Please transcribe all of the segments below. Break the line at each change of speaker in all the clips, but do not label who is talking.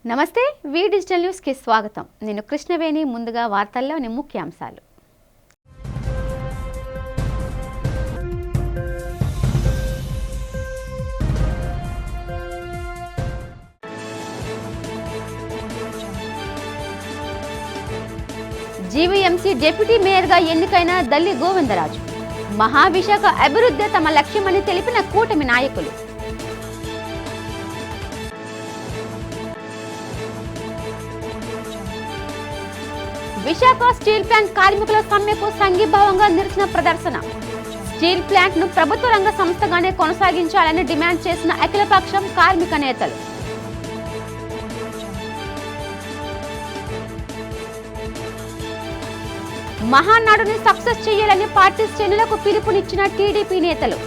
నమస్తే వి digital news కి స్వాగతం. నేను కృష్ణవేణి. ముందుగా వార్తల్లోని ముఖ్యాంశాలు. జీవీఎంసీ డిప్యూటీ మేయర్గా ఎన్నికైన దల్లి గోవిందరాజు. మహావిశాఖ అభివృద్ధి తమ లక్ష్యమని తెలిపిన కూటమి నాయకులు. విశాఖ స్టీల్ ప్లాంట్ కార్మికుల సమ్మెకు సంఘీభావంగా నిరసన ప్రదర్శన. స్టీల్ ప్లాంట్ ను ప్రభుత్వ రంగ సంస్థగానే కొనసాగించాలని డిమాండ్ చేసిన అఖిలపక్షం కార్మిక నేతలు. మహానాడుని సక్సెస్ చేయాలని పార్టీ శ్రేణులకు పిలుపునిచ్చిన టీడీపీ నేతలు.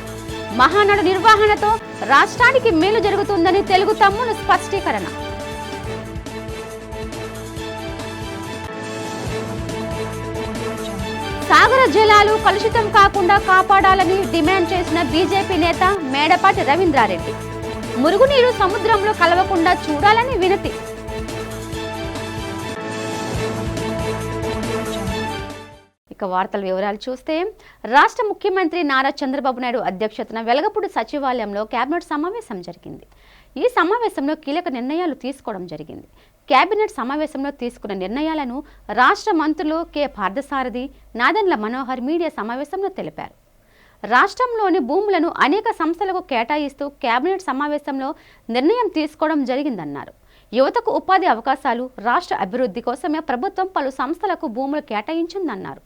మహానాడు నిర్వహణతో రాష్ట్రానికి మేలు జరుగుతుందని తెలుగు తమ్ముడు స్పష్టీకరణ. సాగర జలాలు కలుషితం కాకుండా కాపాడాలని డిమాండ్ చేసిన బీజేపీ నేత మేడపాటి రవీంద్రారెడ్డి. మురుగునీరు సముద్రంలో కలవకుండా చూడాలని వినతి. ఇక వార్తల వివరాలు చూస్తే, రాష్ట్ర ముఖ్యమంత్రి నారా చంద్రబాబు నాయుడు అధ్యక్షతన వెలగపూడి సచివాలయంలో కేబినెట్ సమావేశం జరిగింది. ఈ సమావేశంలో కీలక నిర్ణయాలు తీసుకోవడం జరిగింది. కేబినెట్ సమావేశంలో తీసుకున్న నిర్ణయాలను రాష్ట్ర మంత్రులు కె పార్థసారథి, నాదెండ్ల మనోహర్ మీడియా సమావేశంలో తెలిపారు. రాష్ట్రంలోని భూములను అనేక సంస్థలకు కేటాయిస్తూ కేబినెట్ సమావేశంలో నిర్ణయం తీసుకోవడం జరిగిందన్నారు. యువతకు ఉపాధి అవకాశాలు, రాష్ట్ర అభివృద్ధి కోసమే ప్రభుత్వం పలు సంస్థలకు భూములు కేటాయించిందన్నారు.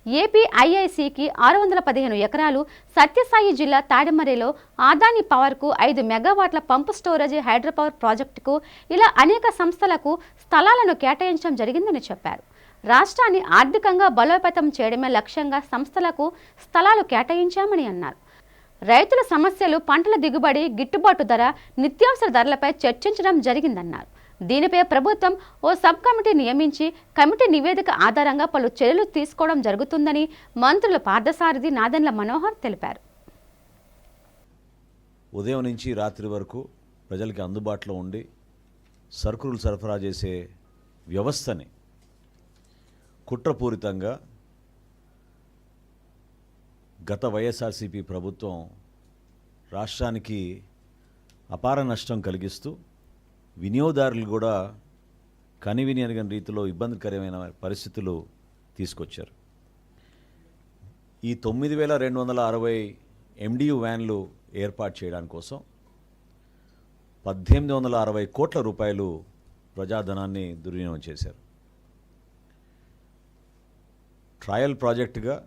ఏపీఐఐసికి 615 ఎకరాలు, సత్యసాయి జిల్లా తాడిమర్రిలో ఆదాని పవర్కు 5 మెగావాట్ల పంపు స్టోరేజ్ హైడ్రో పవర్ ప్రాజెక్టుకు ఇలా అనేక సంస్థలకు స్థలాలను కేటాయించడం జరిగిందని చెప్పారు. రాష్ట్రాన్ని ఆర్థికంగా బలోపేతం చేయడమే లక్ష్యంగా సంస్థలకు స్థలాలు కేటాయించామని అన్నారు. రైతుల సమస్యలు, పంటల దిగుబడి, గిట్టుబాటు ధర, నిత్యావసర ధరలపై చర్చించడం జరిగిందన్నారు. దీనిపై ప్రభుత్వం ఓ సబ్ కమిటీ నియమించి కమిటీ నివేదిక ఆధారంగా పలు చర్యలు తీసుకోవడం జరుగుతుందని మంత్రులు పార్థసారథి, నాదెండ్ల మనోహర్ తెలిపారు.
ఉదయం నుంచి రాత్రి వరకు ప్రజలకి అందుబాటులో ఉండి సరుకులు సరఫరా చేసే వ్యవస్థని కుట్రపూరితంగా గత వైఎస్ఆర్సీపీ ప్రభుత్వం రాష్ట్రానికి అపార నష్టం కలిగిస్తూ వినియోగదారులు కూడా కనివిని అనిగిన రీతిలో ఇబ్బందికరమైన పరిస్థితులు తీసుకొచ్చారు. ఈ 9260 MDU వ్యాన్లు ఏర్పాటు చేయడానికి కోసం 1860 కోట్ల రూపాయలు ప్రజాధనాన్ని దుర్వినియోగం చేశారు. ట్రయల్ ప్రాజెక్టుగా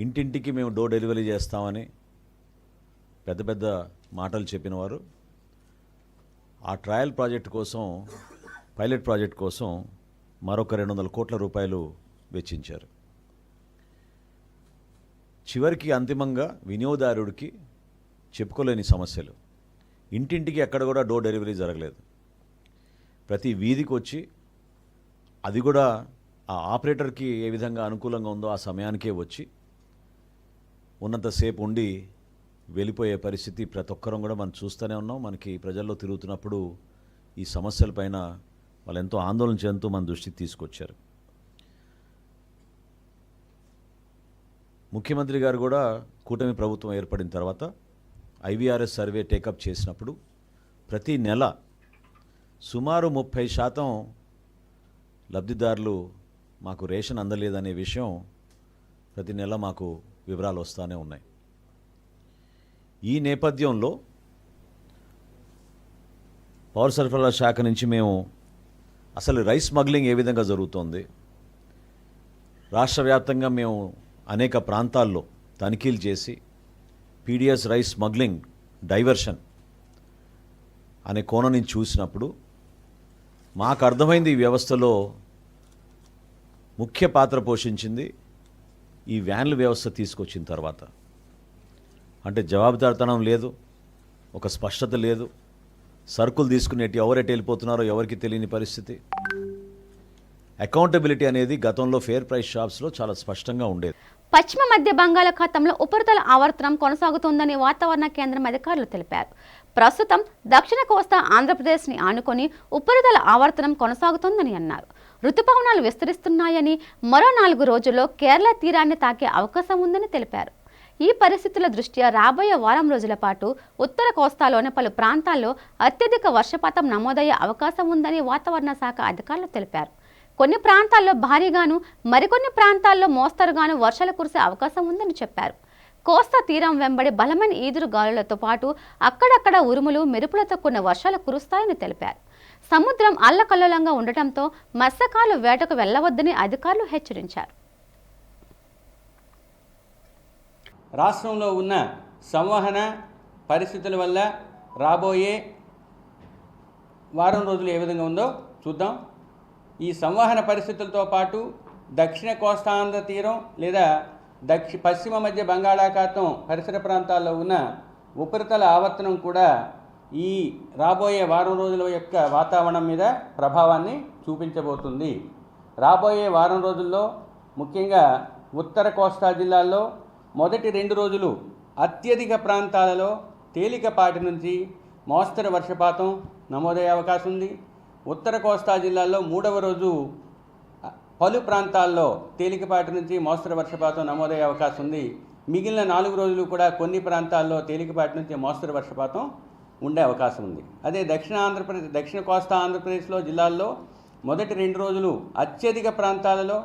ఇంటింటికి మేము డోర్ డెలివరీ చేస్తామని పెద్ద పెద్ద మాటలు చెప్పినవారు ఆ ట్రయల్ ప్రాజెక్టు కోసం, పైలట్ ప్రాజెక్ట్ కోసం మరొక 200 కోట్ల రూపాయలు వెచ్చించారు. చివరికి అంతిమంగా వినియోగదారుడికి చెప్పుకోలేని సమస్యలు. ఇంటింటికి ఎక్కడ కూడా డోర్ డెలివరీ జరగలేదు. ప్రతి వీధికి వచ్చి, అది కూడా ఆ ఆపరేటర్కి ఏ విధంగా అనుకూలంగా ఉందో ఆ సమయానికే వచ్చి ఉన్నంతసేపు ఉండి వెళ్ళిపోయే పరిస్థితి ప్రతి ఒక్కరం కూడా మనం చూస్తూనే ఉన్నాం. మనకి ప్రజల్లో తిరుగుతున్నప్పుడు ఈ సమస్యలపైన వాళ్ళు ఎంతో ఆందోళన చెందుతూ మన దృష్టికి తీసుకొచ్చారు. ముఖ్యమంత్రి గారు కూడా కూటమి ప్రభుత్వం ఏర్పడిన తర్వాత IVRS సర్వే టేకప్ చేసినప్పుడు ప్రతి నెల సుమారు 30% లబ్ధిదారులు మాకు రేషన్ అందలేదనే విషయం ప్రతి నెల మాకు వివరాలు వస్తూనే ఉన్నాయి. ఈ నేపథ్యంలో పౌర సరఫరాల శాఖ నుంచి మేము అసలు రైస్ స్మగ్లింగ్ ఏ విధంగా జరుగుతోంది, రాష్ట్ర వ్యాప్తంగా మేము అనేక ప్రాంతాల్లో తనిఖీలు చేసి PDS రైస్ స్మగ్లింగ్ డైవర్షన్ అనే కోణం నుంచి చూసినప్పుడు మాకు అర్థమైంది, ఈ వ్యవస్థలో ముఖ్య పాత్ర పోషించింది ఈ వ్యాన్ల వ్యవస్థ తీసుకొచ్చిన తర్వాత. అంటే జవాబుదారితనం లేదు, ఒక స్పష్టత లేదు, సరుకులు తీసుకునేటి ఎవరెటు వెళ్ళిపోతున్నారో ఎవరికి తెలియని పరిస్థితి. అకౌంటబిలిటీ అనేది గతంలో ఫేర్ ప్రైస్ షాప్స్లో చాలా స్పష్టంగా ఉండేది.
పశ్చిమ మధ్య బంగాళాఖాతంలో ఉపరితల ఆవర్తనం కొనసాగుతోందని వాతావరణ కేంద్రం అధికారులు తెలిపారు. ప్రస్తుతం దక్షిణ కోస్తా ఆంధ్రప్రదేశ్ని ఆనుకొని ఉపరితల ఆవర్తనం కొనసాగుతోందని అన్నారు. రుతుపవనాలు విస్తరిస్తున్నాయని మరో 4 రోజుల్లో కేరళ తీరాన్ని తాకే అవకాశం ఉందని తెలిపారు. ఈ పరిస్థితుల దృష్ట్యా రాబోయే వారం రోజుల పాటు ఉత్తర కోస్తాలోని పలు ప్రాంతాల్లో అత్యధిక వర్షపాతం నమోదయ్యే అవకాశం ఉందని వాతావరణ శాఖ అధికారులు తెలిపారు. కొన్ని ప్రాంతాల్లో భారీగాను, మరికొన్ని ప్రాంతాల్లో మోస్తరుగాను వర్షాలు కురిసే అవకాశం ఉందని చెప్పారు. కోస్తా తీరం వెంబడి బలమైన ఈదురు గాలులతో పాటు అక్కడక్కడ ఉరుములు, మెరుపులతో కూడిన వర్షాలు కురుస్తాయని తెలిపారు. సముద్రం అల్లకల్లోలంగా ఉండటంతో మత్స్యకారులు వేటకు వెళ్లవద్దని అధికారులు హెచ్చరించారు.
రాష్ట్రంలో ఉన్న సంవహన పరిస్థితుల వల్ల రాబోయే వారం రోజులు ఏ విధంగా ఉందో చూద్దాం. ఈ సంవహన పరిస్థితులతో పాటు దక్షిణ కోస్తాంధ్ర తీరం లేదా పశ్చిమ మధ్య బంగాళాఖాతం పరిసర ప్రాంతాల్లో ఉన్న ఉపరితల ఆవర్తనం కూడా ఈ రాబోయే వారం రోజుల యొక్క వాతావరణం మీద ప్రభావాన్ని చూపించబోతుంది. రాబోయే వారం రోజుల్లో ముఖ్యంగా ఉత్తర కోస్తా జిల్లాల్లో మొదటి 2 రోజులు అత్యధిక ప్రాంతాలలో తేలికపాటి నుంచి మోస్తరు వర్షపాతం నమోదయ్యే అవకాశం ఉంది. ఉత్తర కోస్తా జిల్లాల్లో 3వ రోజు పలు ప్రాంతాల్లో తేలికపాటి నుంచి మోస్తరు వర్షపాతం నమోదయ్యే అవకాశం ఉంది. మిగిలిన 4 రోజులు కూడా కొన్ని ప్రాంతాల్లో తేలికపాటి నుంచి మోస్తరు వర్షపాతం ఉండే అవకాశం ఉంది. అదే దక్షిణ కోస్తా ఆంధ్రప్రదేశ్లో జిల్లాల్లో మొదటి 2 రోజులు అత్యధిక ప్రాంతాలలో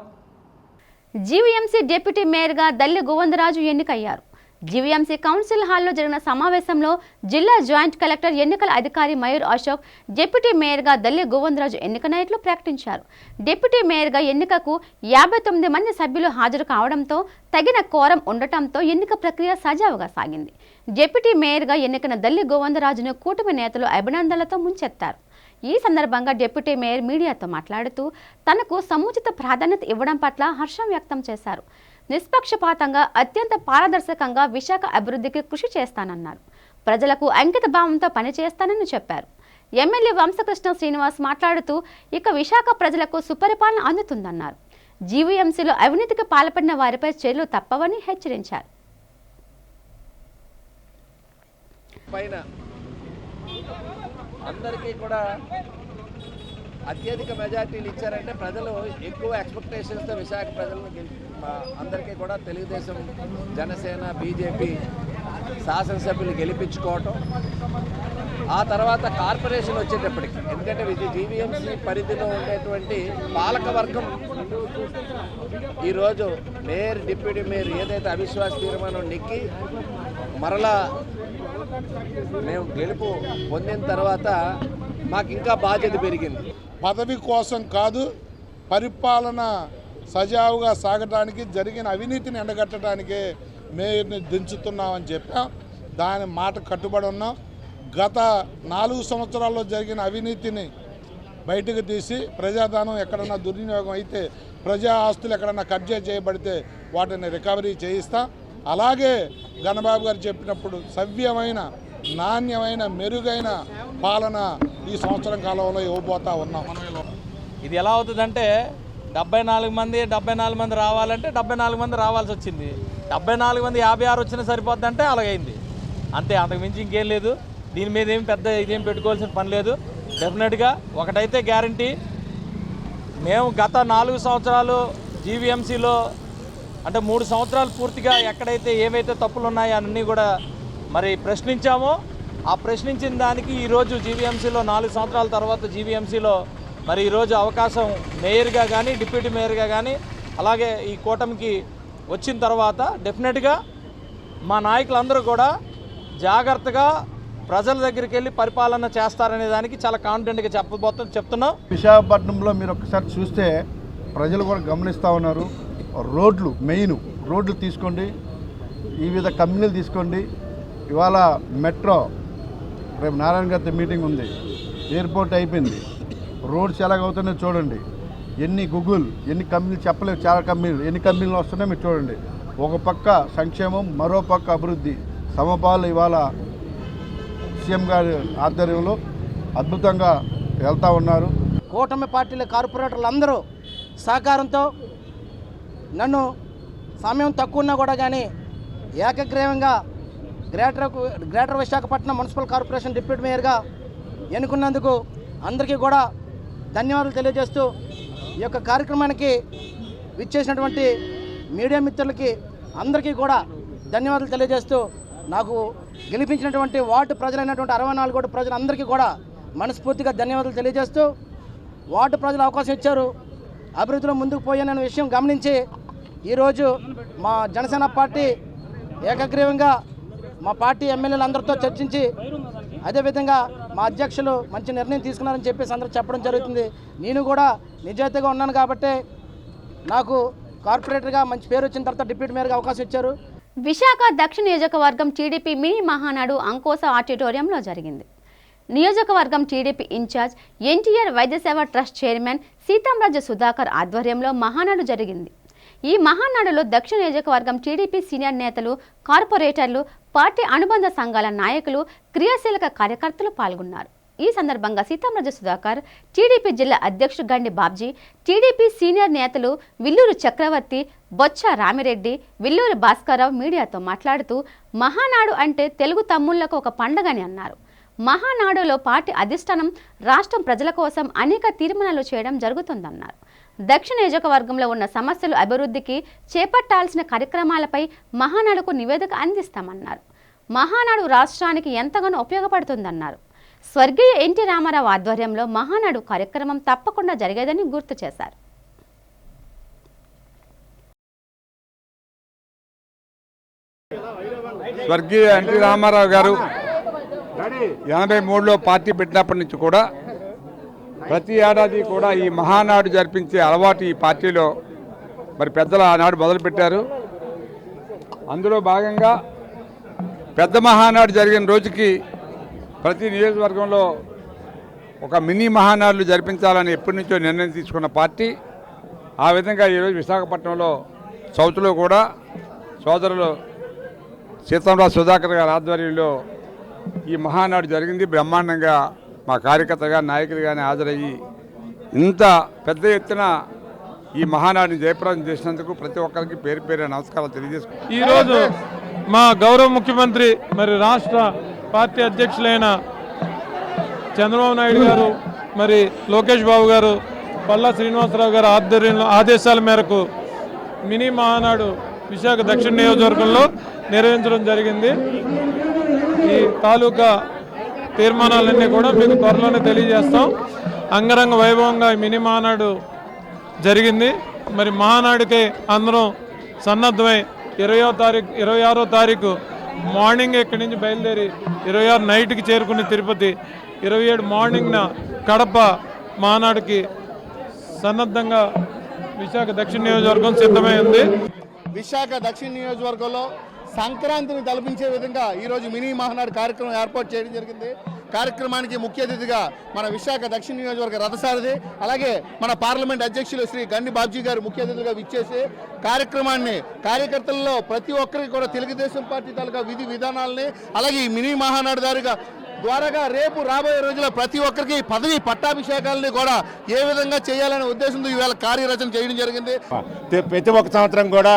జీవీఎంసీ డిప్యూటీ మేయర్గా దల్లి గోవిందరాజు ఎన్నికయ్యారు. జీవీఎంసీ కౌన్సిల్ హాల్లో జరిగిన సమావేశంలో జిల్లా జాయింట్ కలెక్టర్, ఎన్నికల అధికారి మయూర్ అశోక్ డిప్యూటీ మేయర్గా దల్లి గోవిందరాజు ఎన్నికైనట్లు ప్రకటించారు. డిప్యూటీ మేయర్గా ఎన్నికకు 59 మంది సభ్యులు హాజరు కావడంతో తగిన కోరం ఉండటంతో ఎన్నిక ప్రక్రియ సజావుగా సాగింది. డిప్యూటీ మేయర్గా ఎన్నికైన దల్లి గోవిందరాజును కూటమి నేతలు అభినందనలతో ముంచెత్తారు. ఈ సందర్భంగా డిప్యూటీ మేయర్ మీడియాతో మాట్లాడుతూ తనకు సముచిత ప్రాధాన్యత ఇవ్వడం పట్ల హర్షం వ్యక్తం చేశారు. నిష్పక్షపాతంగా, అత్యంత పారదర్శకంగా విశాఖ అభివృద్ధికి కృషి చేస్తానన్నారు. ప్రజలకు అంకిత భావంతో పనిచేస్తానని చెప్పారు. ఎమ్మెల్యే వంశకృష్ణ శ్రీనివాస్ మాట్లాడుతూ ఇక విశాఖ ప్రజలకు సుపరిపాలన అందుతుందన్నారు. జీవీఎంసీలో అవినీతికి పాల్పడిన వారిపై చర్యలు తప్పవని హెచ్చరించారు.
అందరికీ కూడా అత్యధిక మెజార్టీలు ఇచ్చారంటే ప్రజలు ఎక్కువ ఎక్స్పెక్టేషన్స్తో విశాఖ ప్రజలను అందరికీ కూడా తెలుగుదేశం, జనసేన, బీజేపీ శాసనసభ్యులు గెలిపించుకోవటం, ఆ తర్వాత కార్పొరేషన్ వచ్చేటప్పటికి, ఎందుకంటే జీవీఎంసీ పరిధిలో ఉండేటువంటి పాలకవర్గం ఈరోజు మేయర్, డిప్యూటీ మేయర్ ఏదైతే అవిశ్వాస తీర్మానం నెక్కి మరలా మేము గెలుపు పొందిన తర్వాత మాకు ఇంకా బాధ్యత పెరిగింది.
పదవి కోసం కాదు, పరిపాలన సజావుగా సాగడానికి, జరిగిన అవినీతిని ఎండగట్టడానికే మేయర్ని దించుతున్నామని చెప్పాం. దాని మాట కట్టుబడి ఉన్నాం. గత 4 సంవత్సరాల్లో జరిగిన అవినీతిని బయటకు తీసి, ప్రజాధనం ఎక్కడన్నా దుర్వినియోగం అయితే, ప్రజా ఆస్తులు ఎక్కడన్నా కబ్జా చేయబడితే వాటిని రికవరీ చేయిస్తాం. అలాగే గణబాబు గారు చెప్పినప్పుడు సవ్యమైన, నాణ్యమైన, మెరుగైన పాలన ఈ సంవత్సరం కాలంలో ఇవ్వబోతా ఉన్నాం.
ఇది ఎలా అవుతుందంటే 74 మంది రావాలంటే 74 మంది రావాల్సి వచ్చింది. 74 మంది 56 వచ్చినా సరిపోద్దంటే అలాగైంది. అంతే, అంతకుమించి ఇంకేం లేదు. దీని మీద ఏం పెద్ద ఇదేం పెట్టుకోవాల్సిన పని లేదు. డెఫినెట్గా ఒకటైతే గ్యారంటీ, మేము గత 4 సంవత్సరాలు జీవీఎంసీలో అంటే 3 సంవత్సరాలు పూర్తిగా ఎక్కడైతే ఏవైతే తప్పులు ఉన్నాయో అన్నీ కూడా మరి ప్రశ్నించామో, ఆ ప్రశ్నించిన దానికి ఈరోజు జీవీఎంసీలో 4 సంవత్సరాల తర్వాత జీవీఎంసీలో మరి ఈరోజు అవకాశం మేయర్గా కానీ, డిప్యూటీ మేయర్గా కానీ, అలాగే ఈ కూటమికి వచ్చిన తర్వాత డెఫినెట్గా మా నాయకులందరూ కూడా జాగ్రత్తగా ప్రజల దగ్గరికి వెళ్ళి పరిపాలన చేస్తారనే దానికి చాలా కాన్ఫిడెంట్గా చెప్తున్నాం.
విశాఖపట్నంలో మీరు ఒకసారి చూస్తే ప్రజలు కూడా గమనిస్తూ ఉన్నారు. రోడ్లు, మెయిన్ రోడ్లు తీసుకోండి, వివిధ కంపెనీలు తీసుకోండి. ఇవాళ మెట్రో, రేపు నారాయణ గారితో మీటింగ్ ఉంది, ఎయిర్పోర్ట్ అయిపోయింది, రోడ్స్ ఎలాగవుతున్నాయో చూడండి. ఎన్ని గూగుల్, ఎన్ని కంపెనీలు చెప్పలేవు, చాలా కంపెనీలు, ఎన్ని కంపెనీలు వస్తున్నాయో మీరు చూడండి. ఒక పక్క సంక్షేమం, మరో పక్క అభివృద్ధి, సమపాలు ఇవాళ సీఎం గారి ఆధ్వర్యంలో అద్భుతంగా వెళ్తూ ఉన్నారు.
కూటమి పార్టీల కార్పొరేటర్లు అందరూ సహకారంతో నన్ను సమయం తక్కువ ఉన్నా కూడా కానీ ఏకగ్రీవంగా greater Visakhapatnam municipal corporation deputy మేయర్గా ఎన్నుకున్నందుకు అందరికీ కూడా ధన్యవాదాలు తెలియజేస్తూ ఈ యొక్క కార్యక్రమానికి విచ్చేసినటువంటి మీడియా మిత్రులకి అందరికీ కూడా ధన్యవాదాలు తెలియజేస్తూ నాకు గెలిపించినటువంటి వార్డు ప్రజలైనటువంటి 64 వార్డు ప్రజలందరికీ కూడా మనస్ఫూర్తిగా ధన్యవాదాలు తెలియజేస్తూ వార్డు ప్రజలు అవకాశం ఇచ్చారు, అభివృద్ధిలో ముందుకు పోయాననే విషయం గమనించి ఈరోజు మా జనసేన పార్టీ ఏకగ్రీవంగా మా పార్టీ ఎమ్మెల్యేలు అందరితో చర్చించి అదేవిధంగా మా అధ్యక్షులు మంచి నిర్ణయం తీసుకున్నారని చెప్పేసి అందరూ చెప్పడం జరుగుతుంది. నేను కూడా నిజాయితీగా ఉన్నాను కాబట్టి నాకు కార్పొరేటర్గా మంచి పేరు వచ్చిన తర్వాత డిప్యూటీ మేయర్గా అవకాశం ఇచ్చారు.
విశాఖ దక్షిణ నియోజకవర్గం టీడీపీ మినీ మహానాడు అంకోస ఆడిటోరియంలో జరిగింది. నియోజకవర్గం టీడీపీ ఇన్ఛార్జ్ ఎన్టీఆర్ వైద్య సేవ ట్రస్ట్ చైర్మన్ సీతంరాజు సుధాకర్ ఆధ్వర్యంలో మహానాడు జరిగింది. ఈ మహానాడులో దక్షిణ నియోజకవర్గం టీడీపీ సీనియర్ నేతలు, కార్పొరేటర్లు, పార్టీ అనుబంధ సంఘాల నాయకులు, క్రియాశీలక కార్యకర్తలు పాల్గొన్నారు. ఈ సందర్భంగా సీతంరాజు సుధాకర్, టీడీపీ జిల్లా అధ్యక్షుడు గండి బాబ్జీ, టీడీపీ సీనియర్ నేతలు విల్లూరు చక్రవర్తి, బొచ్చ రామిరెడ్డి, విల్లూరు భాస్కరరావు మీడియాతో మాట్లాడుతూ మహానాడు అంటే తెలుగు తమ్ముళ్లకు ఒక పండగని అన్నారు. మహానాడులో పార్టీ అధిష్టానం రాష్ట్రం ప్రజల కోసం అనేక తీర్మానాలు చేయడం జరుగుతుందన్నారు. దక్షిణ నియోజకవర్గంలో ఉన్న సమస్యలు అభివృద్ధికి చేపట్టాల్సిన కార్యక్రమాలపై మహానాడుకు నివేదిక అందిస్తామన్నారు. మహానాడు రాష్ట్రానికి ఎంతగానో ఉపయోగపడుతుందన్నారు. స్వర్గీయ ఎన్టీ రామారావు ఆధ్వర్యంలో మహానాడు కార్యక్రమం తప్పకుండా జరిగేదని గుర్తు చేశారు.
స్వర్గీయ ఎన్టీ రామారావు గారు 83లో పార్టీ పెట్టినప్పటి నుంచి కూడా ప్రతి ఏడాది కూడా ఈ మహానాడు జరిపించే అలవాటు ఈ పార్టీలో మరి పెద్దలు ఆనాడు మొదలుపెట్టారు. అందులో భాగంగా పెద్ద మహానాడు జరిగిన రోజుకి ప్రతి నియోజకవర్గంలో ఒక మినీ మహానాడులు జరిపించాలని ఎప్పటి నుంచో నిర్ణయం తీసుకున్న పార్టీ ఆ విధంగా ఈరోజు విశాఖపట్నంలో సౌత్లో కూడా సోదరులు సీతంరాజు సుధాకర్ గారి ఆధ్వర్యంలో ఈ మహానాడు జరిగింది. బ్రహ్మాండంగా మా కార్యకర్తగా నాయకులు కానీ హాజరయ్యి ఇంత పెద్ద ఎత్తున ఈ మహానాడిని జయప్రదం చేసినందుకు ప్రతి ఒక్కరికి పేరు పేరు నమస్కారాలు తెలియజేసుకుంటాం.
ఈరోజు మా గౌరవ ముఖ్యమంత్రి మరి రాష్ట్ర పార్టీ అధ్యక్షులైన చంద్రబాబు నాయుడు గారు, మరి లోకేష్ బాబు గారు, పల్లా శ్రీనివాసరావు గారి ఆధ్వర్యంలో ఆదేశాల మేరకు మినీ మహానాడు విశాఖ దక్షిణ నియోజకవర్గంలో నిర్వహించడం జరిగింది. ఈ తాలూకా తీర్మానాలన్నీ కూడా మీకు త్వరలోనే తెలియజేస్తాం. అంగరంగ వైభవంగా మినీ మహానాడు జరిగింది. మరి మహానాడుకి అందరం సన్నద్ధమై 26వ తారీఖు మార్నింగ్ ఇక్కడి నుంచి బయలుదేరి 26 నైట్కి చేరుకుని తిరుపతి, 27 మార్నింగ్న కడప మహానాడుకి సన్నద్ధంగా విశాఖ దక్షిణ నియోజకవర్గం సిద్ధమై ఉంది.
విశాఖ దక్షిణ నియోజకవర్గంలో సంక్రాంతిని తలపించే విధంగా ఈరోజు మినీ మహానాడు కార్యక్రమం ఏర్పాటు చేయడం జరిగింది. కార్యక్రమానికి ముఖ్య అతిథిగా మన విశాఖ దక్షిణ నియోజకవర్గ రథసారథి, అలాగే మన పార్లమెంట్ అధ్యక్షులు శ్రీ గండి బాబ్జీ గారు ముఖ్య అతిథులుగా విచ్చేసి కార్యక్రమాన్ని కార్యకర్తల్లో ప్రతి ఒక్కరికి కూడా తెలుగుదేశం పార్టీ తాలూకా విధి విధానాలని, అలాగే ఈ మినీ మహానాడు ద్వారాగా రేపు రాబోయే రోజుల్లో ప్రతి ఒక్కరికి పదవి పట్టాభిషేకాలని కూడా ఏ విధంగా చేయాలనే ఉద్దేశంతో ఈవేళ కార్యరచన చేయడం జరిగింది.
ప్రతి ఒక్క సంవత్సరం కూడా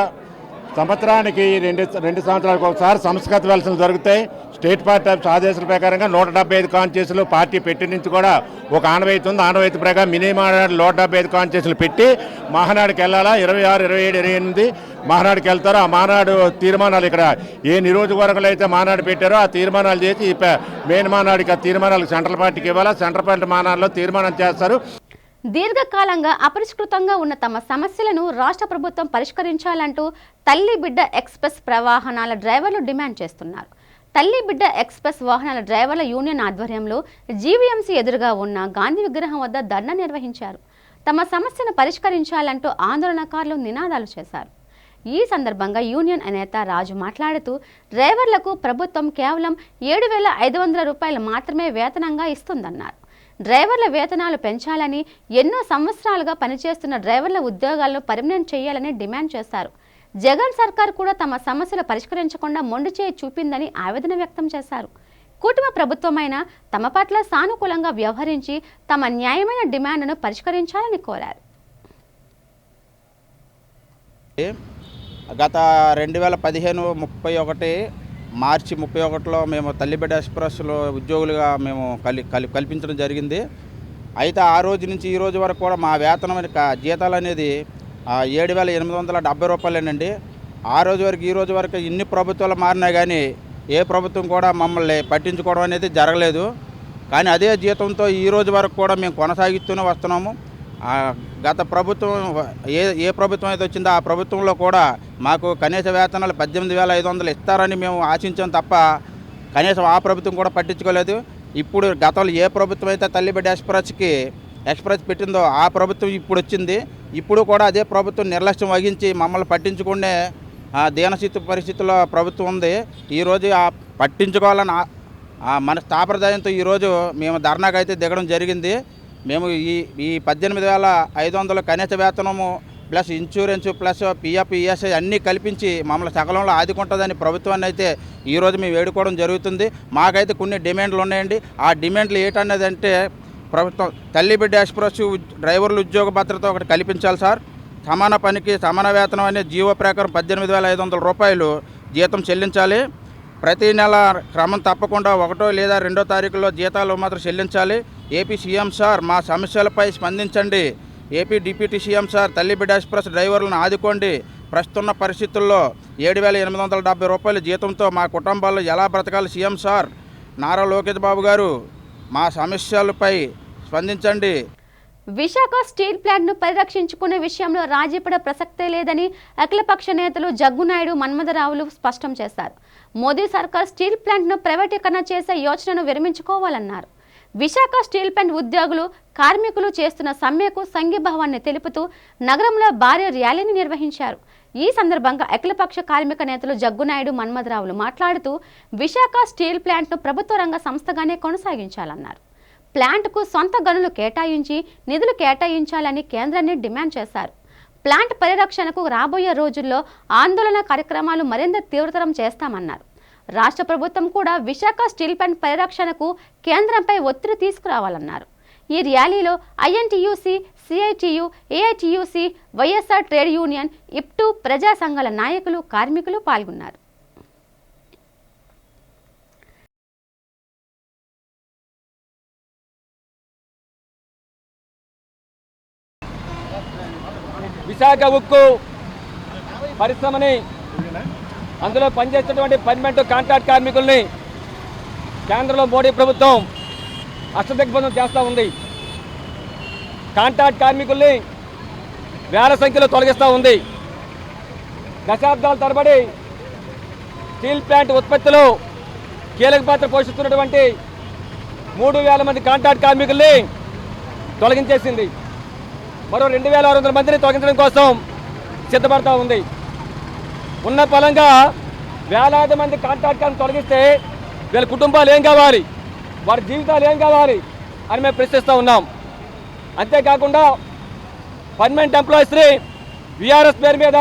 సంవత్సరానికి రెండు సంవత్సరాలకు ఒకసారి సంస్కృత వెల్సలు జరుగుతాయి. స్టేట్ పార్టీ ఆఫీస్ ఆదేశాల ప్రకారంగా 175 కాన్స్టిట్యూన్సీలు పార్టీ పెట్టి నుంచి కూడా ఒక ఆనవాయితీ ఉంది. ఆనవాయితీ ప్రకారం మినీ మహానాడు 175 కాన్స్టిట్యూన్సీలు పెట్టి మహానాడుకి వెళ్ళాలా. 26, 27, 28 మహానాడుకి వెళ్తారు. ఆ మహానాడు తీర్మానాలు ఇక్కడ ఏ నియోజకవర్గంలో అయితే మహానాడు పెట్టారో ఆ తీర్మానాలు చేసి మెయిన్ మహానాడుకి ఆ తీర్మానాలు సెంట్రల్ పార్టీకి ఇవ్వాలా. సెంట్రల్ పార్టీ మహానాడులో తీర్మానం చేస్తారు.
దీర్ఘకాలంగా అపరిష్కృతంగా ఉన్న తమ సమస్యలను రాష్ట్ర ప్రభుత్వం పరిష్కరించాలంటూ తల్లి బిడ్డ ఎక్స్ప్రెస్ ప్రవాహనాల డ్రైవర్లు డిమాండ్ చేస్తున్నారు. తల్లి బిడ్డ ఎక్స్ప్రెస్ వాహనాల డ్రైవర్ల యూనియన్ ఆధ్వర్యంలో జీవీఎంసీ ఎదురుగా ఉన్న గాంధీ విగ్రహం వద్ద ధర్నా నిర్వహించారు. తమ సమస్యను పరిష్కరించాలంటూ ఆందోళనకారులు నినాదాలు చేశారు. ఈ సందర్భంగా యూనియన్ నేత రాజు మాట్లాడుతూ డ్రైవర్లకు ప్రభుత్వం కేవలం 7,500 రూపాయలు మాత్రమే వేతనంగా ఇస్తుందన్నారు. డ్రైవర్ల వేతనాలు పెంచాలని, ఎన్నో సంవత్సరాలుగా పనిచేస్తున్న డ్రైవర్ల ఉద్యోగాలను పర్మనెంట్ చేయాలని డిమాండ్ చేశారు. జగన్ సర్కార్ కూడా తమ సమస్యలు పరిష్కరించకుండా మొండి చేయి చూపిందని ఆవేదన వ్యక్తం చేశారు. కూటమి ప్రభుత్వమైన తమ పట్ల సానుకూలంగా వ్యవహరించి తమ న్యాయమైన డిమాండ్ను పరిష్కరించాలని కోరారు.
గత 2015-31 మార్చి 31లో మేము తల్లిబిడ్డ ఎక్స్ప్రెస్లో ఉద్యోగులుగా మేము కల్పించడం జరిగింది. అయితే ఆ రోజు నుంచి ఈ రోజు వరకు కూడా మా వేతనం జీతాలు అనేది 7,870 రూపాయలేనండి. ఆ రోజు వరకు ఈ రోజు వరకు ఇన్ని ప్రభుత్వాలు మారినా కానీ ఏ ప్రభుత్వం కూడా మమ్మల్ని పట్టించుకోవడం అనేది జరగలేదు. కానీ అదే జీతంతో ఈ రోజు వరకు కూడా మేము కొనసాగిస్తూనే వస్తున్నాము. గత ప్రభుత్వం ఏ ప్రభుత్వం అయితే వచ్చిందో ఆ ప్రభుత్వంలో కూడా మాకు కనీస వేతనాలు 18,500 ఇస్తారని మేము ఆశించాం తప్ప కనీసం ఆ ప్రభుత్వం కూడా పట్టించుకోలేదు. ఇప్పుడు గతంలో ఏ ప్రభుత్వం అయితే తల్లిబిడ్డ ఎక్స్ప్రెస్ పెట్టిందో ఆ ప్రభుత్వం ఇప్పుడు వచ్చింది. ఇప్పుడు కూడా అదే ప్రభుత్వం నిర్లక్ష్యం వహించి మమ్మల్ని పట్టించుకునే దీనస్థితి పరిస్థితుల్లో ప్రభుత్వం ఉంది. ఈరోజు పట్టించుకోవాలని మన స్థాపరదాయంతో ఈరోజు మేము ధర్నాకు అయితే దిగడం జరిగింది. మేము ఈ 18,500 కనీస వేతనము plus insurance plus PF ESI అన్నీ కల్పించి మమ్మల్ని సకాలంలో ఆదుకుంటుందని ప్రభుత్వాన్ని అయితే ఈరోజు మేము వేడుకోవడం జరుగుతుంది. మాకైతే కొన్ని డిమాండ్లు ఉన్నాయండి. ఆ డిమాండ్లు ఏంటన్నది అంటే ప్రభుత్వం తల్లిబిడ్డ ఎక్స్ప్రెస్ డ్రైవర్ల ఉద్యోగ భద్రత ఒకటి కల్పించాలి సార్. సమాన పనికి సమాన వేతనం అనే జీవో ప్రకారం 18,500 రూపాయలు జీతం చెల్లించాలి. ప్రతి నెల క్రమం తప్పకుండా 1 లేదా 2 తారీఖుల్లో జీతాలు మాత్రం చెల్లించాలి. ఏపీ సీఎం సార్ మా సమస్యలపై స్పందించండి. ఏపీ డిప్యూటీ సీఎం సార్ తల్లిబిడ్డ ఎక్స్ప్రెస్ డ్రైవర్లను ఆదుకోండి. ప్రస్తున్న పరిస్థితుల్లో 7,870 రూపాయల జీతంతో మా కుటుంబాల్లో ఎలా బ్రతకాలి సీఎం సార్? నారా లోకేష్ బాబు గారు మా సమస్యలపై స్పందించండి.
విశాఖ స్టీల్ ప్లాంట్ను పరిరక్షించుకునే విషయంలో రాజీపడే ప్రసక్తే లేదని అఖిలపక్ష నేతలు జగ్గునాయుడు, మన్మథరావులు స్పష్టం చేశారు. మోదీ సర్కార్ స్టీల్ ప్లాంట్ను ప్రైవేటీకరణ చేసే యోచనను విరమించుకోవాలన్నారు. విశాఖ స్టీల్ ప్లాంట్ ఉద్యోగులు, కార్మికులు చేస్తున్న సమ్మెకు సంఘీభావాన్ని తెలుపుతూ నగరంలో భారీ ర్యాలీని నిర్వహించారు. ఈ సందర్భంగా అఖిలపక్ష కార్మిక నేతలు జగ్గునాయుడు, మన్మథరావులు మాట్లాడుతూ విశాఖ స్టీల్ ప్లాంట్ను ప్రభుత్వ రంగ సంస్థగానే కొనసాగించాలన్నారు. ప్లాంట్కు సొంత గనులు కేటాయించి నిధులు కేటాయించాలని కేంద్రాన్ని డిమాండ్ చేశారు. ప్లాంట్ పరిరక్షణకు రాబోయే రోజుల్లో ఆందోళన కార్యక్రమాలు మరింత తీవ్రతరం చేస్తామన్నారు. రాష్ట్ర ప్రభుత్వం కూడా విశాఖ స్టీల్ ప్లాంట్ పరిరక్షణకు కేంద్రంపై ఒత్తిడి తీసుకురావాలన్నారు. ఈ ర్యాలీలో ఐఎన్టీయూసీ, సిఐటియు, ఏఐటియూసీ, వైఎస్ఆర్ ట్రేడ్ యూనియన్, ఇప్టు, ప్రజా సంఘాల నాయకులు, కార్మికులు పాల్గొన్నారు.
విశాఖ ఉక్కు పరిశ్రమని, అందులో పనిచేసేటువంటి పర్మనెంట్ కాంట్రాక్ట్ కార్మికుల్ని కేంద్రంలో మోడీ ప్రభుత్వం అష్టదిగ్బంధం చేస్తూ ఉంది. కాంట్రాక్ట్ కార్మికుల్ని వేల సంఖ్యలో తొలగిస్తూ ఉంది. దశాబ్దాల తరబడి స్టీల్ ప్లాంట్ ఉత్పత్తిలో కీలక పాత్ర పోషిస్తున్నటువంటి 3,000 మంది కాంట్రాక్ట్ కార్మికుల్ని తొలగించేసింది. మరో 2,600 మందిని తొలగించడం కోసం సిద్ధపడతా ఉంది. ఉన్న ఫలంగా వేలాది మంది కాంట్రాక్ట్ కార్మికులను తొలగిస్తే వీళ్ళ కుటుంబాలు ఏం కావాలి, వారి జీవితాలు ఏం కావాలి అని మేము ప్రశ్నిస్తూ ఉన్నాం. అంతేకాకుండా పర్మనెంట్ ఎంప్లాయీస్ని వీఆర్ఎస్ పేరు మీద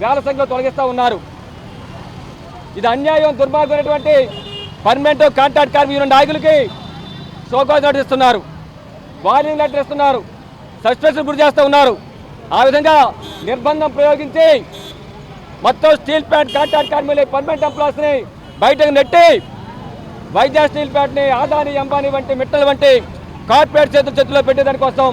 వేల సంఖ్యలో తొలగిస్తూ ఉన్నారు. ఇది అన్యాయం, దుర్మార్గమైనటువంటి పర్మనెంట్ కాంట్రాక్ట్ కార్మిక యూనియన్ నాయకులకి షోకాజ్ నోటీస్ ఇస్తున్నారు, వార్నింగ్ లెటర్ ఇస్తున్నారు, సస్పెన్షన్ గురి చేస్తూ ఉన్నారు. ఆ విధంగా నిర్బంధం ప్రయోగించి మొత్తం స్టీల్ ప్లాంట్ కాంట్రాక్ట్ కార్మికులు, పర్మనెంట్ ఎంప్లాయీస్ని బయటకు నెట్టి వైజాగ్ స్టీల్ ప్లాంట్ని ఆదాని, అంబానీ వంటి మిట్టల్ వంటి కార్పొరేట్ చేతుల్లో పెట్టేదానికోసం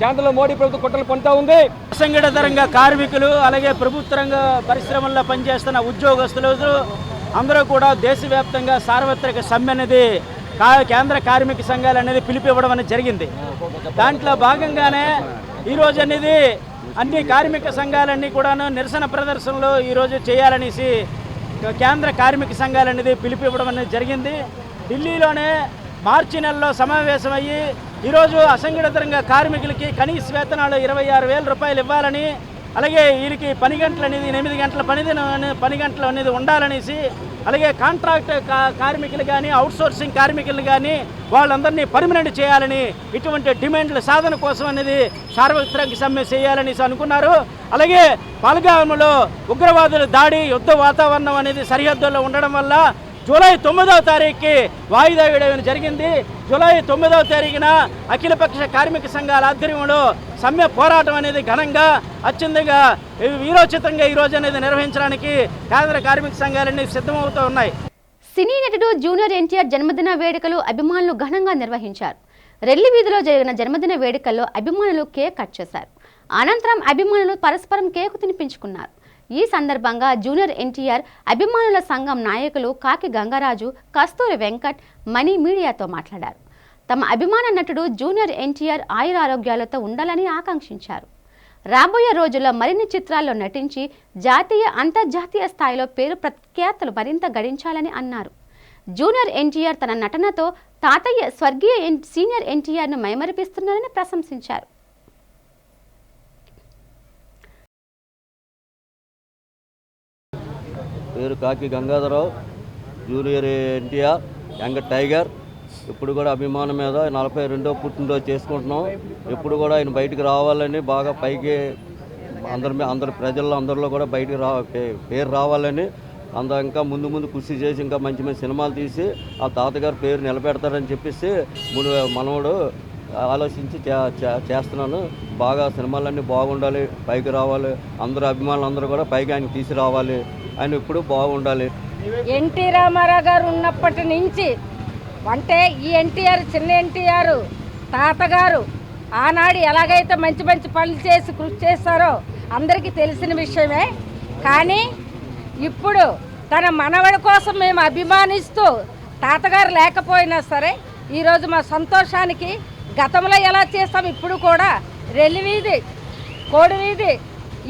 కేంద్రంలో మోడీ ప్రభుత్వం కుట్రలు పొందుతూ ఉంది.
అసంఘటిత రంగ కార్మికులు, అలాగే ప్రభుత్వ రంగ పరిశ్రమల్లో పనిచేస్తున్న ఉద్యోగస్తులు అందరూ కూడా దేశవ్యాప్తంగా సార్వత్రిక సమ్మె అనేది కేంద్ర కార్మిక సంఘాలు అనేది పిలిపివ్వడం అనేది జరిగింది. దాంట్లో భాగంగానే ఈరోజు అనేది అన్ని కార్మిక సంఘాలన్నీ కూడాను నిరసన ప్రదర్శనలు ఈరోజు చేయాలనేసి కేంద్ర కార్మిక సంఘాలు అనేది పిలిపివ్వడం అనేది జరిగింది. ఢిల్లీలోనే మార్చి నెలలో సమావేశమయ్యి ఈరోజు అసంఘటిత రంగ కార్మికులకి కనీస వేతనాలు 26,000 రూపాయలు ఇవ్వాలని, అలాగే వీరికి పని గంటలు అనేది 8 గంటల పని గంటలు అనేది ఉండాలనేసి, అలాగే కాంట్రాక్ట్ కార్మికులు కానీ అవుట్సోర్సింగ్ కార్మికులు కానీ వాళ్ళందరినీ పర్మనెంట్ చేయాలని, ఇటువంటి డిమాండ్ల సాధన కోసం అనేది సార్వత్రిక సమ్మె చేయాలనేసి అనుకున్నారు. అలాగే పహల్గామ్లో ఉగ్రవాదుల దాడి, యుద్ధ వాతావరణం అనేది సరిహద్దుల్లో ఉండడం వల్ల జూలై 9వ తారీఖుకి వాయిదా వేయడం జరిగింది. జూలై 9వ తారీఖున అఖిలపక్ష కార్మిక సంఘాల ఆధ్వర్యంలో సమ్మె పోరాటం అనేది ఘనంగా అత్యంతంగా వీరోచితంగా ఈరోజు అనేది నిర్వహించడానికి కేంద్ర కార్మిక సంఘాలన్నీ సిద్ధమవుతూ ఉన్నాయి.
సినీ నటుడు జూనియర్ ఎన్టీఆర్ జన్మదిన వేడుకలు అభిమానులు ఘనంగా నిర్వహించారు. రెల్లి వీధిలో జరిగిన జన్మదిన వేడుకల్లో అభిమానులు కేక్ కట్ చేశారు. అనంతరం అభిమానులు పరస్పరం కేకు తినిపించుకున్నారు. ఈ సందర్భంగా జూనియర్ ఎన్టీఆర్ అభిమానుల సంఘం నాయకులు కాకి గంగరాజు, కస్తూరి వెంకట్, మణి మీడియాతో మాట్లాడారు. తమ అభిమాన నటుడు జూనియర్ ఎన్టీఆర్ ఆయురారోగ్యాలతో ఉండాలని ఆకాంక్షించారు. రాబోయే రోజుల్లో మరిన్ని చిత్రాల్లో నటించి జాతీయ, అంతర్జాతీయ స్థాయిలో పేరు ప్రఖ్యాతులు మరింత గడించాలని అన్నారు. జూనియర్ ఎన్టీఆర్ తన నటనతో తాతయ్య స్వర్గీయ సీనియర్ ఎన్టీఆర్ను మైమరిపిస్తున్నారని ప్రశంసించారు.
పేరు కాకి Gangadhara Rao, junior NTR, young tiger. ఇప్పుడు కూడా అభిమానం మీద 42వ పుట్టినరోజు చేసుకుంటున్నాం. ఇప్పుడు కూడా ఆయన బయటికి రావాలని, బాగా పైకి అందరి ప్రజల్లో అందరిలో కూడా బయటికి పేరు రావాలని ఇంకా ముందు కృషి చేసి ఇంకా మంచి మంచి సినిమాలు తీసి ఆ తాతగారి పేరు నిలబెడతారని చెప్పేసి మనవడు ఆలోచించి చేస్తున్నాను. బాగా సినిమాలన్నీ బాగుండాలి, పైకి రావాలి, అందరూ అభిమానులు అందరూ కూడా పైకి ఆయన తీసుకురావాలి, ఆయన ఇప్పుడు బాగుండాలి.
ఎన్టీ రామారావు గారు ఉన్నప్పటి నుంచి అంటే ఈ ఎన్టీఆర్, చిన్న ఎన్టీఆర్ తాతగారు ఆనాడు ఎలాగైతే మంచి మంచి పనులు చేసి కృషి చేస్తారో అందరికీ తెలిసిన విషయమే. కానీ ఇప్పుడు తన మనవడి కోసం మేము అభిమానిస్తూ తాతగారు లేకపోయినా సరే ఈరోజు మా సంతోషానికి గతంలో ఎలా చేస్తాం ఇప్పుడు కూడా రెల్లివీధి, కోడివీధి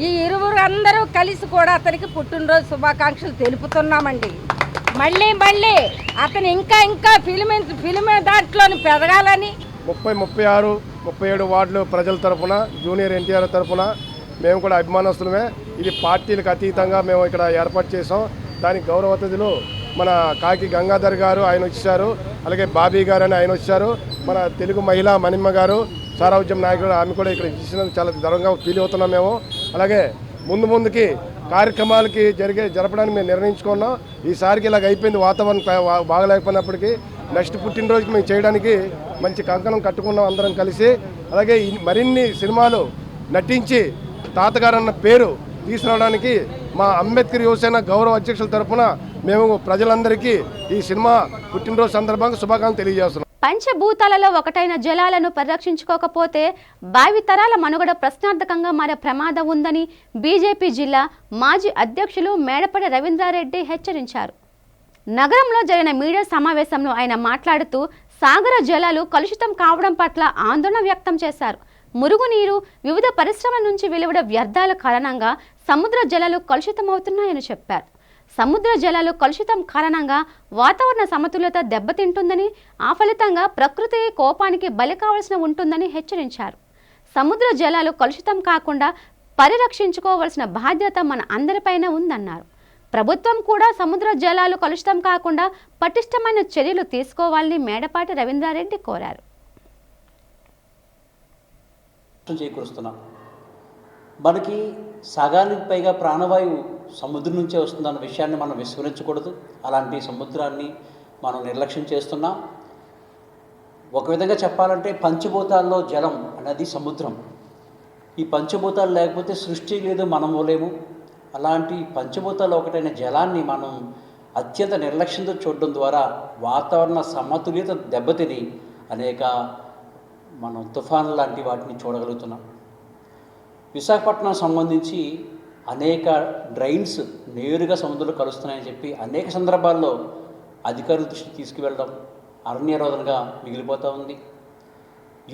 ఈ ఇరువురు అందరూ కలిసి కూడా అతనికి పుట్టినరోజు శుభాకాంక్షలు తెలుపుతున్నామండి. మళ్ళీ అతను ఇంకా ఫిలిం దాంట్లోని పెరగాలని
36, 37 వార్డులు ప్రజల తరఫున, జూనియర్ ఎన్టీఆర్ తరఫున మేము కూడా అభిమానస్తులమే. ఇది పార్టీలకు అతీతంగా మేము ఇక్కడ ఏర్పాటు చేసాం. దానికి గౌరవ అతిథులు మన కాకి గంగాధర్ గారు ఆయన వచ్చారు, అలాగే బాబీ గారు అని ఆయన వచ్చారు, మన తెలుగు మహిళ మణిమ్మ గారు సారాజ్యం నాయకుడు ఆమె కూడా ఇక్కడ ఇచ్చినందుకు చాలా గర్వంగా ఫీల్ అవుతున్నాం మేము. అలాగే ముందుకి కార్యక్రమాలకి జరపడానికి మేము నిర్ణయించుకున్నాం. ఈసారికి ఇలాగ అయిపోయింది, వాతావరణం బాగలేకపోయినప్పటికీ నెక్స్ట్ పుట్టినరోజుకి మేము చేయడానికి మంచి కంకణం కట్టుకున్నాం అందరం కలిసి. అలాగే మరిన్ని సినిమాలు నటించి తాతగారు అన్న పేరు తీసుకురావడానికి మా అంబేద్కర్ యువసేన గౌరవ అధ్యక్షుల తరఫున మేము ప్రజలందరికీ ఈ సినిమా పుట్టినరోజు సందర్భంగా శుభాకాంక్షలు తెలియజేస్తున్నాం.
పంచభూతాలలో ఒకటైన జలాలను పరిరక్షించుకోకపోతే భావితరాల మనుగడ ప్రశ్నార్థకంగా మారే ప్రమాదం ఉందని బీజేపీ జిల్లా మాజీ అధ్యక్షులు మేడపడి రవీంద్రారెడ్డి హెచ్చరించారు. నగరంలో జరిగిన మీడియా సమావేశంలో ఆయన మాట్లాడుతూ సాగర జలాలు కలుషితం కావడం పట్ల ఆందోళన వ్యక్తం చేశారు. మురుగునీరు, వివిధ పరిశ్రమల నుంచి వెలువడే వ్యర్థాల కారణంగా సముద్ర జలాలు కలుషితమవుతున్నాయని చెప్పారు. సముద్ర జలాలు కలుషితం కారణంగా వాతావరణ సమతుల్యత దెబ్బతింటుందని, ఆ ఫలితంగా ప్రకృతి కోపానికి బలి కావాల్సి ఉంటుందని హెచ్చరించారు. సముద్ర జలాలు కలుషితం కాకుండా పరిరక్షించుకోవాల్సిన బాధ్యత మన అందరిపైన ఉందన్నారు. ప్రభుత్వం కూడా సముద్ర జలాలు కలుషితం కాకుండా పటిష్టమైన చర్యలు తీసుకోవాలని మేడపాటి రవీంద్రారెడ్డి కోరారు.
చేకూరుస్తున్నాం. మనకి సగానికి పైగా ప్రాణవాయువు సముద్రం నుంచే వస్తుందన్న విషయాన్ని మనం విస్మరించకూడదు. అలాంటి సముద్రాన్ని మనం నిర్లక్ష్యం చేస్తున్నాం. ఒక విధంగా చెప్పాలంటే పంచభూతాల్లో జలం అనేది సముద్రం. ఈ పంచభూతాలు లేకపోతే సృష్టి లేదు, మనము లేము. అలాంటి పంచభూతాలు ఒకటైన జలాన్ని మనం అత్యంత నిర్లక్ష్యంతో చూడడం ద్వారా వాతావరణ సమతుల్యత దెబ్బతిని అనేక మనం తుఫాను లాంటి వాటిని చూడగలుగుతున్నాం. విశాఖపట్నం సంబంధించి అనేక డ్రైన్స్ నేరుగా సముద్రంలో కలుస్తున్నాయని చెప్పి అనేక సందర్భాల్లో అధికారుల దృష్టికి తీసుకువెళ్ళడం అరణ్యరోధనగా మిగిలిపోతూ ఉంది.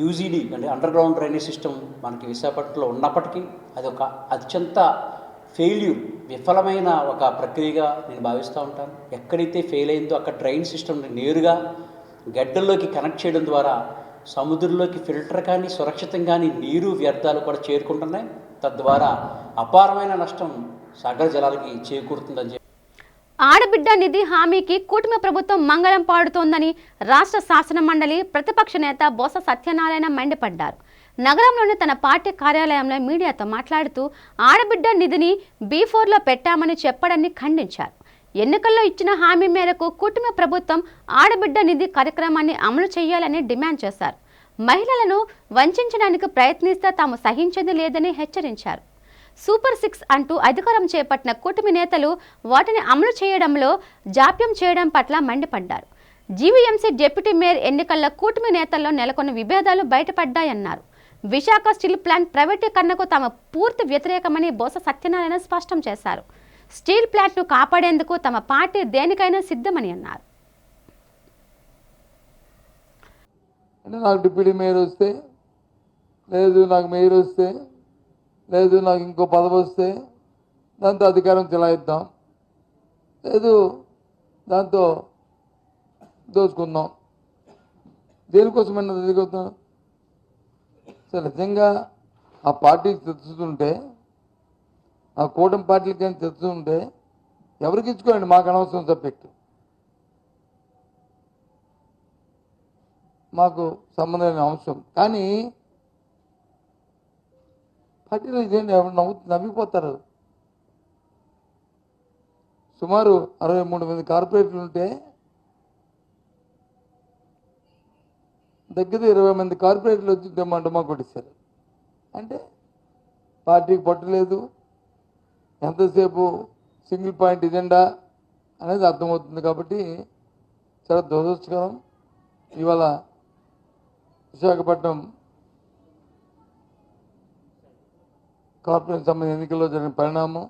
యూజీడీ అంటే అండర్ గ్రౌండ్ డ్రైనేజ్ సిస్టమ్ మనకి విశాఖపట్నంలో ఉన్నప్పటికీ అది ఒక అత్యంత విఫలమైన ఒక ప్రక్రియగా నేను భావిస్తూ ఉంటాను. ఎక్కడైతే ఫెయిల్ అయిందో అక్కడ డ్రైన్ సిస్టమ్ని నేరుగా గడ్డల్లోకి కనెక్ట్ చేయడం ద్వారా సముద్రంలోకి ఫిల్టర్ కానీ సురక్షితం కానీ నీరు వ్యర్థాలు కూడా చేరుకుంటున్నాయి. తద్వారా అపారమైన నష్టం సాగర జలాలకి చేకూరుతుందని చెప్పి
ఆడబిడ్డ నిధి హామీకి కూటమి ప్రభుత్వం మంగళం పాడుతోందని రాష్ట్ర శాసన మండలి ప్రతిపక్ష నేత బొత్స సత్యనారాయణ మండిపడ్డారు. నగరంలోని తన పార్టీ కార్యాలయంలో మీడియాతో మాట్లాడుతూ ఆడబిడ్డ నిధిని B4లో పెట్టామని చెప్పడాన్ని ఖండించారు. ఎన్నికల్లో ఇచ్చిన హామీ మేరకు కూటమి ప్రభుత్వం ఆడబిడ్డ నిధి కార్యక్రమాన్ని అమలు చేయాలని డిమాండ్ చేశారు. మహిళలను వంచడానికి ప్రయత్నిస్తే తాము సహించేది లేదని హెచ్చరించారు. సూపర్ 6 అంటూ అధికారం చేపట్టిన కూటమి నేతలు వాటిని అమలు చేయడంలో జాప్యం చేయడం పట్ల మండిపడ్డారు. జీవీఎంసీ డిప్యూటీ మేయర్ ఎన్నికల్లో కూటమి నేతల్లో నెలకొన్న విభేదాలు బయటపడ్డాయన్నారు. విశాఖ స్టీల్ ప్లాంట్ ప్రైవేటీకరణకు తమ పూర్తి వ్యతిరేకమని బొత్స సత్యనారాయణ స్పష్టం చేశారు. స్టీల్ ప్లాంట్ను కాపాడేందుకు తమ పార్టీ దేనికైనా సిద్ధమని అన్నారు.
నాకు డిప్యూటీ మేయర్ వస్తే లేదు, నాకు మేయర్ వస్తే లేదు, నాకు ఇంకో పదవి వస్తే దాంతో అధికారం చెలాయిద్దాం, లేదు దాంతో దోచుకుందాం. దేనికోసమైనా ఎదుగుతాం? సరే, నిజంగా ఆ పార్టీకి తెచ్చుతుంటే, ఆ కూటమి పార్టీలకి కానీ తెచ్చుతుంటే ఎవరికి ఇచ్చుకోండి, మాకు అనవసరం సబ్జెక్టు, మాకు సంబంధమైన అంశం. కానీ పార్టీలో ఇదేంటి, ఎవరు నవ్విపోతారు. సుమారు 63 మంది కార్పొరేటర్లు ఉంటే దగ్గర 20 మంది కార్పొరేటర్లు వచ్చి డమ్మా కొట్టేశారు. అంటే పార్టీకి పట్టలేదు, ఎంతసేపు సింగిల్ పాయింట్ ఎజెండా అనేది అర్థమవుతుంది. కాబట్టి చాలా దురదృష్టకరం. ఇవాళ విశాఖపట్నం కార్పొరేషన్ సంబంధించిన ఎన్నికల్లో జరిగిన పరిణామం.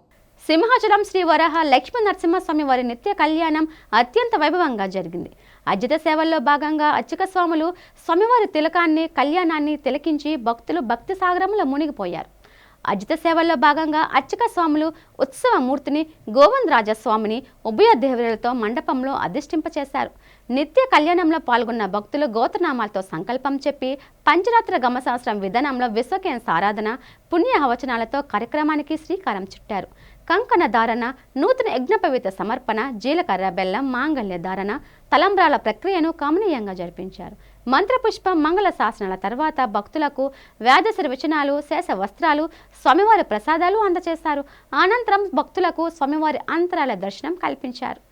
సింహాచలం శ్రీ వరాహ లక్ష్మీ నరసింహస్వామి వారి నిత్య కళ్యాణం అత్యంత వైభవంగా జరిగింది. అర్జిత సేవల్లో భాగంగా అర్చక స్వాములు స్వామివారి తిలకాన్ని కళ్యాణాన్ని తిలకించి భక్తులు భక్తి సాగరంలో మునిగిపోయారు. అర్జిత సేవల్లో భాగంగా అర్చక స్వాములు ఉత్సవమూర్తిని గోవిందరాజస్వామిని ఉభయ దేవతలతో మండపంలో అధిష్ఠింపచేశారు. నిత్య కళ్యాణంలో పాల్గొన్న భక్తులు గోత్రనామాలతో సంకల్పం చెప్పి పంచరాత్ర గమశాస్త్రం విధానంలో విశ్వకేన్ సారాధన పుణ్యవచనాలతో కార్యక్రమానికి శ్రీకారం చుట్టారు. కంకణ ధారణ, నూతన యజ్ఞపవిత సమర్పణ, జీలకర్ర బెల్లం మాంగళ్య ధారణ, తలంబ్రాల ప్రక్రియను కమనీయంగా జరిపించారు. మంత్రపుష్పం మంగళ శాసనాల తర్వాత భక్తులకు వేదశ్రీ వచనాలు, శేష వస్త్రాలు, స్వామివారి ప్రసాదాలు అందజేశారు. అనంతరం భక్తులకు స్వామివారి అంతరాల దర్శనం కల్పించారు.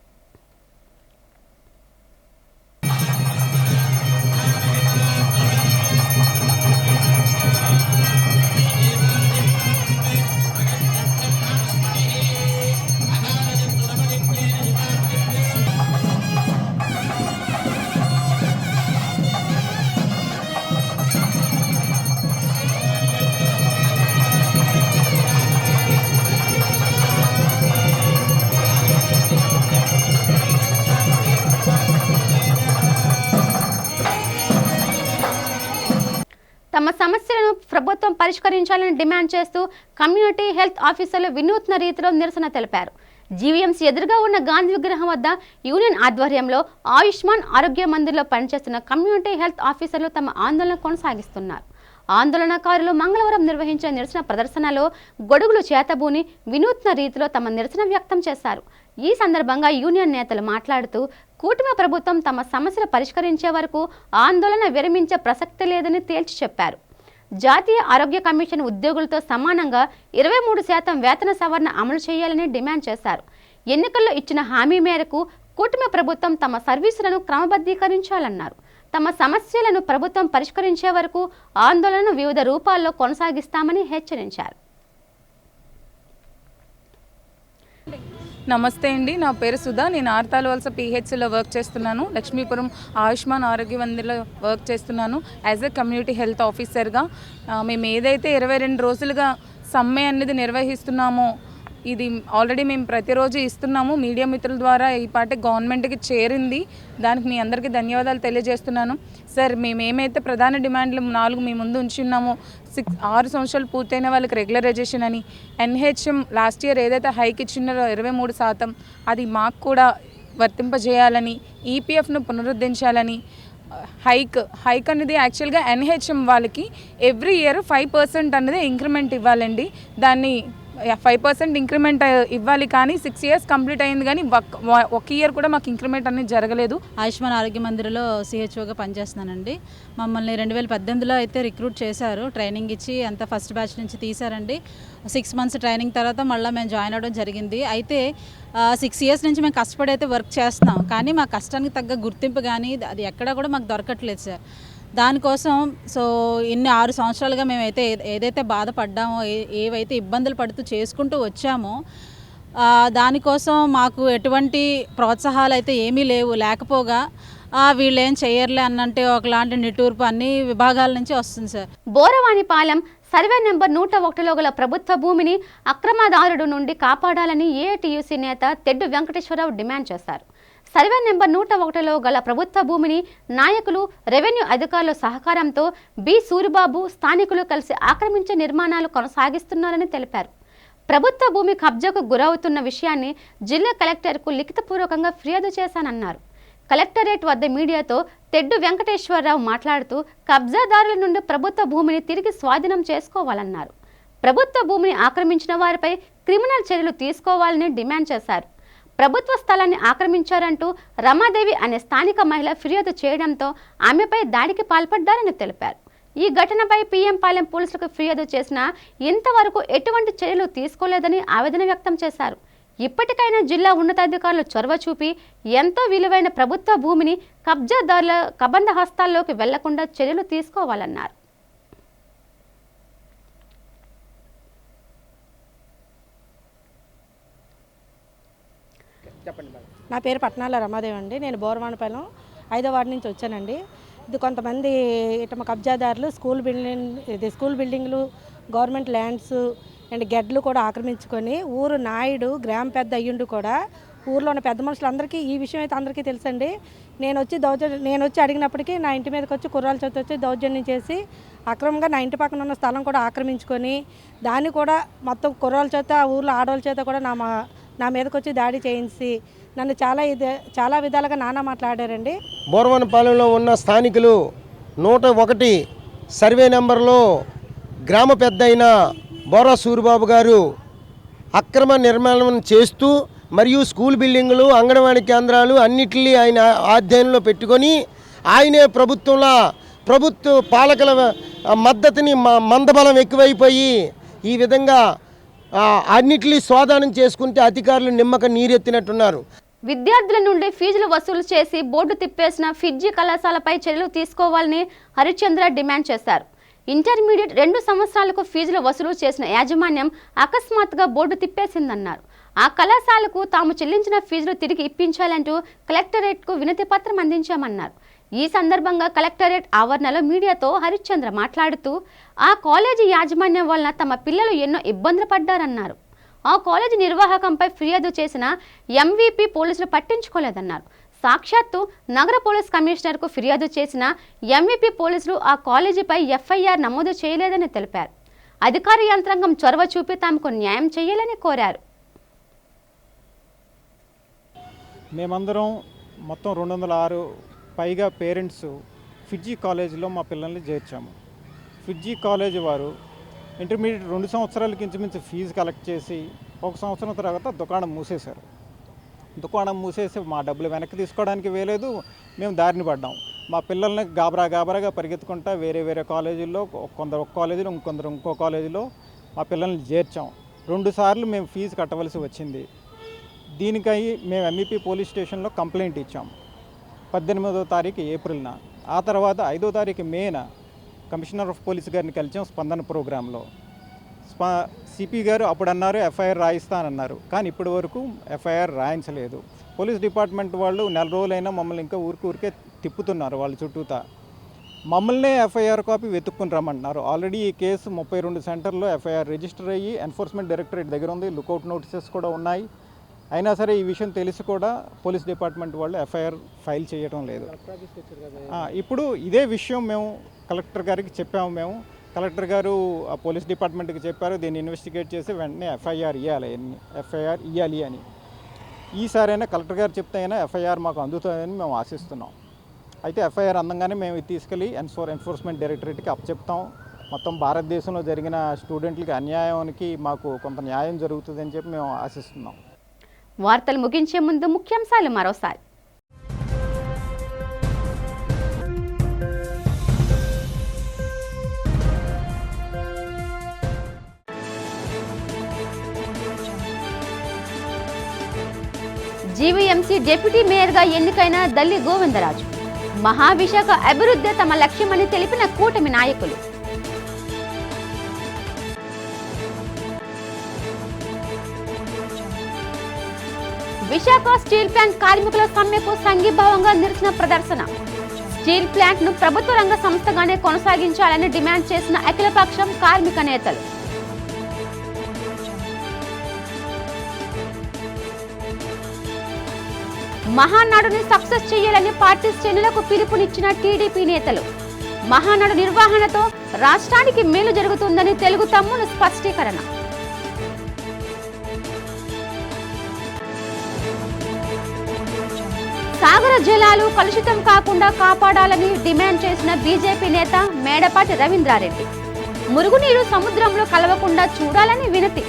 తమ సమస్యలను ప్రభుత్వం పరిష్కరించాలని డిమాండ్ చేస్తూ కమ్యూనిటీ హెల్త్ ఆఫీసర్లు వినూత్న రీతిలో నిరసన తెలిపారు. జీవీఎంసీ ఎదురుగా ఉన్న గాంధీ విగ్రహం వద్ద యూనియన్ ఆధ్వర్యంలో ఆయుష్మాన్ ఆరోగ్య మందిర్లో పనిచేస్తున్న కమ్యూనిటీ హెల్త్ ఆఫీసర్లు తమ ఆందోళన కొనసాగిస్తున్నారు. ఆందోళనకారులు మంగళవారం నిర్వహించిన నిరసన ప్రదర్శనలో గొడుగులు చేతబూని వినూత్న రీతిలో తమ నిరసన వ్యక్తం చేశారు. ఈ సందర్భంగా యూనియన్ నేతలు మాట్లాడుతూ కూటమి ప్రభుత్వం తమ సమస్యలు పరిష్కరించే వరకు ఆందోళన విరమించే ప్రసక్తి లేదని తేల్చి చెప్పారు. జాతీయ ఆరోగ్య కమిషన్ ఉద్యోగులతో సమానంగా 23% వేతన సవరణ అమలు చేయాలని డిమాండ్ చేశారు. ఎన్నికల్లో ఇచ్చిన హామీ మేరకు కూటమి ప్రభుత్వం తమ సర్వీసులను క్రమబద్ధీకరించాలన్నారు. తమ సమస్యలను ప్రభుత్వం పరిష్కరించే వరకు ఆందోళనను వివిధ రూపాల్లో కొనసాగిస్తామని హెచ్చరించారు.
నమస్తే అండి, నా పేరు సుధా. నేను ఆర్తాల్ వలస PHCలో వర్క్ చేస్తున్నాను. లక్ష్మీపురం ఆయుష్మాన్ ఆరోగ్య మందిర్లో వర్క్ చేస్తున్నాను యాజ్ ఎ కమ్యూనిటీ హెల్త్ ఆఫీసర్గా. మేము ఏదైతే 22 రోజులుగా సమ్మె అనేది నిర్వహిస్తున్నామో ఇది ఆల్రెడీ మేము ప్రతిరోజు ఇస్తున్నాము. మీడియా మిత్రుల ద్వారా ఈ పార్టీ గవర్నమెంట్కి చేరింది. దానికి మీ అందరికీ ధన్యవాదాలు తెలియజేస్తున్నాను. సార్, మేము ఏమైతే ప్రధాన డిమాండ్లు 4 మీ ముందు ఉంచున్నామో 6 సంవత్సరాలు పూర్తయిన వాళ్ళకి రెగ్యులరైజేషన్ అని, NHM లాస్ట్ ఇయర్ ఏదైతే హైక్ ఇచ్చినారో 23% అది మాకు కూడా వర్తింపజేయాలని, EPFను పునరుద్ధరించాలని, హైక్ అనేది యాక్చువల్గా NHM వాళ్ళకి ఎవ్రీ ఇయర్ 5% అనేది ఇంక్రిమెంట్ ఇవ్వాలండి. దాన్ని 5% ఇంక్రిమెంట్ ఇవ్వాలి, కానీ 6 years కంప్లీట్ అయింది, కానీ ఒక ఇయర్ కూడా మాకు ఇంక్రిమెంట్ అనేది జరగలేదు.
ఆయుష్మాన్ ఆరోగ్య మందిర్లో సిహెచ్ఓగా పనిచేస్తున్నానండి. మమ్మల్ని 2018లో అయితే రిక్రూట్ చేశారు, ట్రైనింగ్ ఇచ్చి అంతా ఫస్ట్ బ్యాచ్ నుంచి తీశారండి. 6 months ట్రైనింగ్ తర్వాత మళ్ళీ మేము జాయిన్ అవ్వడం జరిగింది. అయితే 6 years నుంచి మేము కష్టపడి అయితే వర్క్ చేస్తున్నాం, కానీ మా కష్టానికి తగ్గ గుర్తింపు కానీ అది ఎక్కడా కూడా మాకు దొరకట్లేదు సార్. దానికోసం ఇన్ని 6 సంవత్సరాలుగా మేమైతే ఏదైతే బాధపడ్డామో, ఏవైతే ఇబ్బందులు పడుతూ చేసుకుంటూ వచ్చామో, దానికోసం మాకు ఎటువంటి ప్రోత్సాహాలు అయితే ఏమీ లేకపోగా వీళ్ళు ఏం చేయర్లే అన్నంటే ఒకలాంటి నిట్టూర్పు అన్ని విభాగాల నుంచి వస్తుంది సార్.
బోరవానిపాలెం సర్వే నెంబర్ 101లో గల ప్రభుత్వ భూమిని అక్రమదారుడు నుండి కాపాడాలని ఏఐటీయూసీ నేత తెడ్డు వెంకటేశ్వరరావు డిమాండ్ చేశారు. సర్వే నెంబర్ 101లో గల ప్రభుత్వ భూమిని నాయకులు, రెవెన్యూ అధికారుల సహకారంతో బి సూరిబాబు స్థానికులు కలిసి ఆక్రమించే నిర్మాణాలు కొనసాగిస్తున్నారని తెలిపారు. ప్రభుత్వ భూమి కబ్జాకు గురవుతున్న విషయాన్ని జిల్లా కలెక్టర్కు లిఖితపూర్వకంగా ఫిర్యాదు చేశానన్నారు. కలెక్టరేట్ వద్ద మీడియాతో తెడ్డు వెంకటేశ్వరరావు మాట్లాడుతూ కబ్జాదారుల నుండి ప్రభుత్వ భూమిని తిరిగి స్వాధీనం చేసుకోవాలన్నారు. ప్రభుత్వ భూమిని ఆక్రమించిన వారిపై క్రిమినల్ చర్యలు తీసుకోవాలని డిమాండ్ చేశారు. ప్రభుత్వ స్థలాన్ని ఆక్రమించారంటూ రమాదేవి అనే స్థానిక మహిళ ఫిర్యాదు చేయడంతో ఆమెపై దాడికి పాల్పడ్డారని తెలిపారు. ఈ ఘటనపై పీఎం పాలెం పోలీసులకు ఫిర్యాదు చేసినా ఇంతవరకు ఎటువంటి చర్యలు తీసుకోలేదని ఆవేదన వ్యక్తం చేశారు. ఇప్పటికైనా జిల్లా ఉన్నతాధికారులు చొరవ చూపి ఎంతో విలువైన ప్రభుత్వ భూమిని కబ్జాదారుల కబంధ హస్తాల్లోకి వెళ్లకుండా చర్యలు తీసుకోవాలన్నారు.
నా పేరు పట్నాల రమాదేవి అండి. నేను బోరవానిపాలెం 5వ వార్డు నుంచి వచ్చానండి. ఇది కొంతమంది ఇటమ కబ్జాదారులు స్కూల్ బిల్డింగ్లు, గవర్నమెంట్ ల్యాండ్స్ అండ్ గెడ్లు కూడా ఆక్రమించుకొని ఊరు నాయుడు, గ్రామ పెద్ద అయ్యుండు కూడా ఊర్లో ఉన్న పెద్ద మనుషులందరికీ ఈ విషయం అయితే అందరికీ తెలుసండి. నేను వచ్చి అడిగినప్పటికీ నా ఇంటి మీదకి వచ్చి కుర్రాల చేత వచ్చి దౌర్జన్యం చేసి అక్రమంగా నా ఇంటి పక్కన ఉన్న స్థలం కూడా ఆక్రమించుకొని దాన్ని కూడా మొత్తం కుర్రాల చేత, ఊర్లో ఆడవాళ్ళ చేత కూడా నా మీదకి వచ్చి దాడి చేయించి నన్ను చాలా విధాలుగా నానా మాట్లాడారండి.
బోరవానిపాలెంలో ఉన్న స్థానికులు 101 సర్వే నెంబర్లో గ్రామ పెద్ద అయిన బోరా సూరిబాబు గారు అక్రమ నిర్మాణం చేస్తూ మరియు స్కూల్ బిల్డింగులు, అంగన్వాడీ కేంద్రాలు అన్నిటినీ ఆయన ఆధ్వర్యంలో పెట్టుకొని ఆయనే ప్రభుత్వ పాలకుల మద్దతుని మందబలం ఎక్కువైపోయి ఈ విధంగా అన్నిటినీ స్వాధీనం చేసుకుంటే అధికారులు నిమ్మక నీరెత్తినట్టున్నారు.
విద్యార్థుల నుండి ఫీజులు వసూలు చేసి బోర్డు తిప్పేసిన ఫిడ్జీ కళాశాలపై చర్యలు తీసుకోవాలని హరిశ్చంద్ర డిమాండ్ చేశారు. ఇంటర్మీడియట్ 2 సంవత్సరాలకు ఫీజులు వసూలు చేసిన యాజమాన్యం అకస్మాత్తుగా బోర్డు తిప్పేసిందన్నారు. ఆ కళాశాలకు తాము చెల్లించిన ఫీజులు తిరిగి ఇప్పించాలంటూ కలెక్టరేట్కు వినతి పత్రం అందించామన్నారు. ఈ సందర్భంగా కలెక్టరేట్ ఆవరణలో మీడియాతో హరిశ్చంద్ర మాట్లాడుతూ ఆ కాలేజీ యాజమాన్యం వలన తమ పిల్లలు ఎన్నో ఇబ్బందులు పడ్డారన్నారు. ఆ కాలేజీ నిర్వాహకంపై ఫిర్యాదు చేసిన ఎంవీపీ పోలీసులు పట్టించుకోలేదన్నారు. సాక్షాత్తు నగర పోలీస్ కమిషనర్కు ఫిర్యాదు చేసిన ఎంవీపీ పోలీసులు ఆ కాలేజీపై ఎఫ్ఐఆర్ నమోదు చేయలేదని తెలిపారు. అధికార యంత్రాంగం చొరవ చూపి తమకు న్యాయం చేయాలని కోరారు.
మేమందరం మొత్తం 206 పైగా పేరెంట్స్ ఫిడ్జీ కాలేజీలో మా పిల్లల్ని చేర్చాము. ఫిడ్జీ కాలేజీ వారు ఇంటర్మీడియట్ 2 సంవత్సరాలకి ఇంచుమించు ఫీజు కలెక్ట్ చేసి 1 సంవత్సరం తర్వాత దుకాణం మూసేశారు. దుకాణం మూసేసి మా డబ్బులు వెనక్కి తీసుకోవడానికి వేయలేదు. మేము దారిని పడ్డాం. మా పిల్లల్ని గాబరాగా పరిగెత్తుకుంటా వేరే కాలేజీల్లో, కొందరు ఒక కాలేజీలో, ఇంకో కాలేజీలో మా పిల్లల్ని చేర్చాం. 2 సార్లు మేము ఫీజు కట్టవలసి వచ్చింది. దీనికై మేము ఎంఈపీ పోలీస్ స్టేషన్లో కంప్లైంట్ ఇచ్చాం 18వ తారీఖు ఏప్రిల్న. ఆ తర్వాత 5వ తారీఖు మేన కమిషనర్ ఆఫ్ పోలీస్ గారిని కలిసాం స్పందన ప్రోగ్రాంలో. సిపి గారు అప్పుడు అన్నారు ఎఫ్ఐఆర్ రాయిస్తానన్నారు, కానీ ఇప్పటి వరకు ఎఫ్ఐఆర్ రాయించలేదు. పోలీస్ డిపార్ట్మెంట్ వాళ్ళు 4 రోజులైనా మమ్మల్ని ఇంకా ఊరికే తిప్పుతున్నారు వాళ్ళ చుట్టూతా. మమ్మల్నే ఎఫ్ఐఆర్ కాపీ వెతుక్కుని రమ్మంటున్నారు. ఆల్రెడీ ఈ కేసు 32 సెంటర్లో ఎఫ్ఐఆర్ రిజిస్టర్ అయ్యి ఎన్ఫోర్స్మెంట్ డైరెక్టరేట్ దగ్గర ఉంది. లుకౌట్ నోటీసెస్ కూడా ఉన్నాయి. అయినా సరే ఈ విషయం తెలిసి కూడా పోలీస్ డిపార్ట్మెంట్ వాళ్ళు ఎఫ్ఐఆర్ ఫైల్ చేయడం లేదు. ఇప్పుడు ఇదే విషయం మేము కలెక్టర్ గారికి చెప్పాము. మేము కలెక్టర్ గారు పోలీస్ డిపార్ట్మెంట్కి చెప్పారు దీన్ని ఇన్వెస్టిగేట్ చేసి వెంటనే ఎఫ్ఐఆర్ ఇవ్వాలి అని. ఈసారైనా కలెక్టర్ గారు చెప్తే అయినా ఎఫ్ఐఆర్ మాకు అందుతుందని మేము ఆశిస్తున్నాం. అయితే ఎఫ్ఐఆర్ అందంగానే మేము తీసుకెళ్ళి ఎన్ఫోర్స్మెంట్ డైరెక్టరేట్కి అప్పచెప్తాం. మొత్తం భారతదేశంలో జరిగిన స్టూడెంట్లకి అన్యాయానికి మాకు కొంత న్యాయం జరుగుతుందని చెప్పి మేము ఆశిస్తున్నాం.
వార్తలు ముగించే ముందు ముఖ్యాంశాలు మరోసారి. జీవీఎంసీ డిప్యూటీ మేయర్గా ఎన్నికైన దల్లి గోవిందరాజు. మహావిశాఖ అభివృద్ధి తమ లక్ష్యమని తెలిపిన కూటమి నాయకులు. విశాఖ స్టీల్ ప్లాంట్ కార్మికుల సమ్మెకు సంఘీభావంగా నిరసన ప్రదర్శన. స్టీల్ ప్లాంట్ ను ప్రభుత్వ రంగ సంస్థగానే కొనసాగించాలని డిమాండ్ చేసిన అఖిలపక్షం కార్మిక నేతలు. మహానాడుని సక్సెస్ చేయాలని పార్టీ శ్రేణులకు పిలుపునిచ్చిన టీడీపీ నేతలు. మహానాడు నిర్వహణతో రాష్ట్రానికి మేలు జరుగుతుందని తెలుగు తమ్ముడు స్పష్టీకరణ. సాగర జలాలు కలుషితం కాకుండా కాపాడాలని డిమాండ్ చేసిన బీజేపీ నేత మేడపాటి రవీంద్రారెడ్డి. మురుగునీరు సముద్రంలో కలవకుండా చూడాలని వినతి.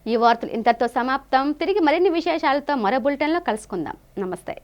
ఈ వార్తలు ఇంతటితో సమాప్తం. తిరిగి మరిన్ని విశేషాలతో మరో బులెటిన్లో కలుసుకుందాం. నమస్తే.